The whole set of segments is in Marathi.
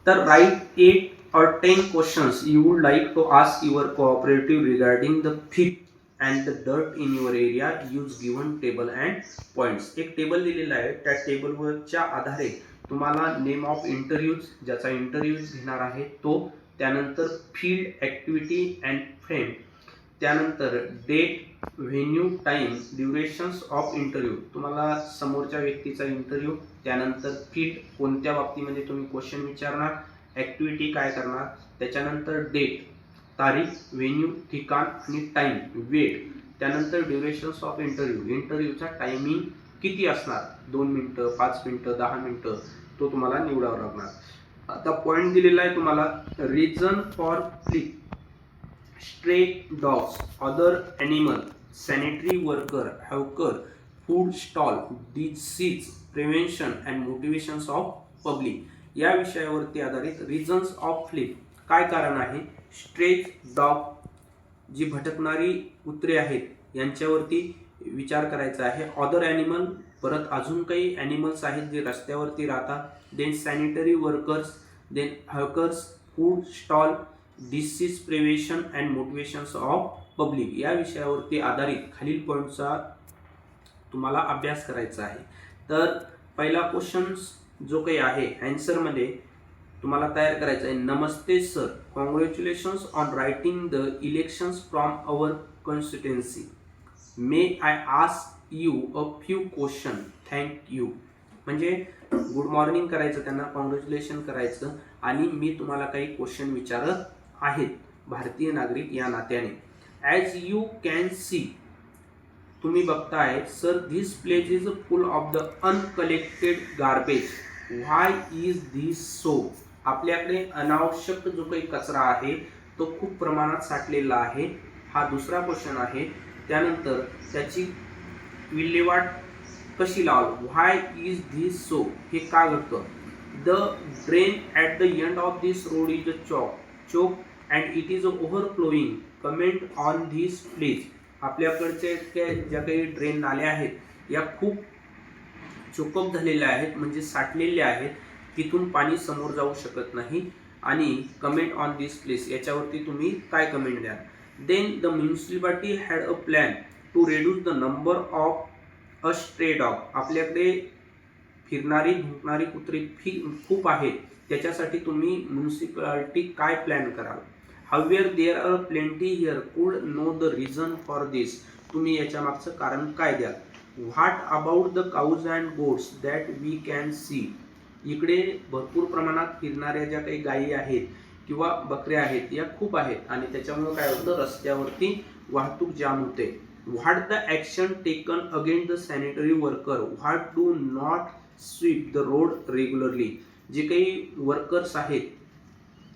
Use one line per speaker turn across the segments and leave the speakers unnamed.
तर write 8 or 10 questions you would like to ask your cooperative regarding the fifth and the dirt in your area. Use given table and points. एक टेबल दिलेला आहे, त्या टेबलवरच्या आधारे तुम्हाला नेम ऑफ इंटरव्ह्यूज, ज्याचा इंटरव्ह्यूज घेणार आहे तो, त्यानंतर फील्ड, ऍक्टिव्हिटी अँड फ्रेम, त्यानंतर date, venue, time, durations of interview, तुम्हाला समोरच्या व्यक्तीचा इंटरव्ह्यू, त्यानंतर फील्ड, कोणत्या बाबतीमध्ये तुम्ही क्वेश्चन विचारणार, ऍक्टिव्हिटी काय करणार, त्याच्यानंतर डेट, तारीख, व्हेन्यू, ठिकाण आणि टाइम, वेळ, त्यानंतर ड्युरेशन्स ऑफ इंटरव्ह्यू, इंटरव्ह्यूचा टायमिंग किती असणार, 2 मिनिटं, 5 मिनिटं, 10 मिनिटं, तो तुम्हाला निवडावा लागणार. आता पॉइंट दिलेला आहे तुम्हाला, reason for flip, stray dogs, other animal, sanitary worker, hawker, food stall, disease prevention and motivations of public, या विषयावरती आधारित रिझन्स ऑफ फ्लिप, काय कारण आहे, स्ट्रे डॉग, जी भटकणारी कुत्रे आहेत यांच्यावरती विचार करायचा आहे, अदर ॲनिमल, परत अजून काही ॲनिमल्स आहेत जे रस्त्यावरती राहतात, then sanitary workers, then hawkers, food stall, disease prevention and motivations of public, या विषयावरती आधारित खालील पॉईंटचा तुम्हाला अभ्यास करायचा आहे. तर पहिला क्वेश्चन जो काही आहे आन्सरमध्ये तुम्हाला तयार करायचा आहे, नमस्ते sir, congratulations on writing the elections from our constituency. May I ask you a few question, thank you. म्हणजे गुड मॉर्निंग करायचं, त्यांना कॉंग्रॅच्युलेशन करायचं आणि मी तुम्हाला काही क्वेश्चन विचारत आहेत भारतीय नागरिक या नात्याने. ॲज यू कॅन सी, तुम्ही बघताय sir, this place is full of the uncollected garbage, why is this so. आपल्याकडे अनावश्यक जो काही कचरा आहे तो खूप प्रमाणात साठलेला आहे, हा दुसरा क्वेश्चन आहे. त्यानंतर त्याची विल्हेवाट कशी लावाल, व्हाय इज धिस सो, हे का घडतं. The drain at the end of this road is a choke and it is overflowing, comment on this place. आपल्याकडचे ज्या काही ड्रेन नाल्या आहेत या खूप चोकअप झालेल्या आहेत, म्हणजे साठलेल्या आहेत, तिथून पाणी समोर जाऊ शकत नाही. आणि कमेंट ऑन दिस प्लेस, याच्यावरती तुम्ही काय कमेंट द्याल. Then the municipality had a plan to reduce the number of a stray dog. आपल्याकडे फिरणारी भुंकणारी कुत्री खूप आहेत, त्याच्यासाठी तुम्ही म्युनिसिपालिटी काय प्लॅन कराल. However there are plenty here, could know the reason for this, तुम्ही याच्या मागचं कारण काय द्याल. What about the cows and goats that we can see. इकडे भरपूर प्रमाणात फिरणाऱ्या ज्या काही गायी आहेत किंवा बकऱ्या आहेत या खूप आहेत आणि त्याच्यामुळे काय होतं, रस्त्यावरती वाहतूक जाम होते. What the action taken against the sanitary worker, what do not sweep the road regularly. जे काही वर्कर्स आहेत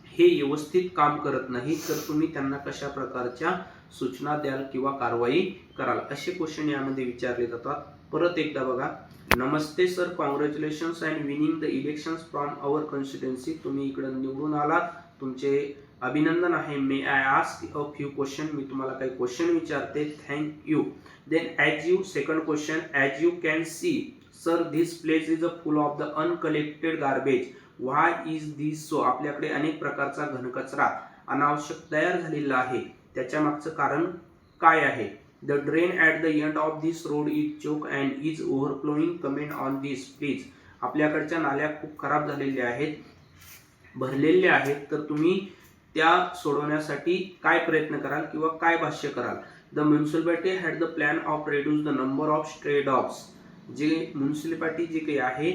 हे व्यवस्थित काम करत नाही, तर तुम्ही त्यांना कशा प्रकारच्या सूचना द्याल किंवा कारवाई कराल, असे क्वेश्चन यामध्ये विचारले जातात. परत एकदा बघा, नमस्ते sir, congratulations and winning the elections from our constituency, तुम्ही इकडे निवडून आलात, तुमचे अभिनंदन आहे. May I ask a few question, मी तुम्हाला काही क्वेश्चन विचारते, thank you. Then as you, second question, as you can see sir, this place is a full of the uncollected garbage, why is this so. आपल्याकडे अनेक प्रकारचा घनकचरा अनावश्यक तयार झालेला आहे, त्याच्या मागचं कारण काय आहे. The drain at the end of this road is choke and is overflowing, comment on this please. आपल्याकडच्या नाल्या खूप खराब झालेल्या आहेत, भरलेल्या आहेत, तर तुम्ही त्या सोडवण्यासाठी काय प्रयत्न कराल किंवा काय भाष्य कराल. The municipality had the plan of reduce the number of stray dogs. जे म्युनिसिपालिटी जी काही आहे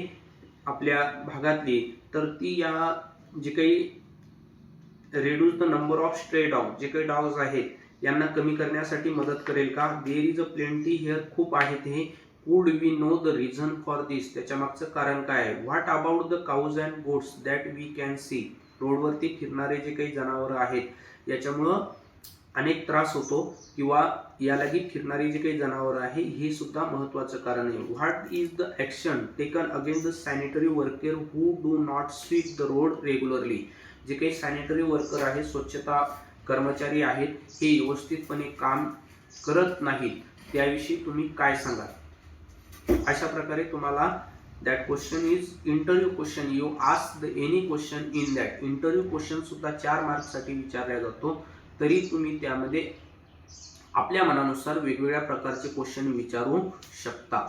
आपल्या भागातली, तर ती या जे काही reduce the number of stray dog, जे काही डॉग्स आहेत यांना कमी करण्यासाठी मदत करेल का. There is a plenty here, खूप आहेत हे. Would we know the reason for this, त्याच्या मागचं कारण काय आहे. What about the cows and goats that we can see, रोडवरती फिरणारे जे काही जनावरं आहेत याच्यामुळं अनेक त्रास होतो किंवा यालागी फिरणारी जी काही जनावरं आहे हे सुद्धा महत्त्वाचं कारण आहे. What is the action taken against the sanitary worker who do not sweep the road regularly. जे काही सॅनिटरी वर्कर आहेत, स्वच्छता कर्मचारी आहेत, हे व्यवस्थितपणे काम करत नाहीत, त्याविषयी तुम्ही काय सांगाल. अशा प्रकारे तुम्हाला that question is interview question. You ask the any question in that. Interview question सुद्धा 4 मार्क्ससाठी विचारला जातो. तरी तुम्ही त्यामध्ये आपल्या मनानुसार वेगवेगळ्या प्रकारचे क्वेश्चन विचारू शकता.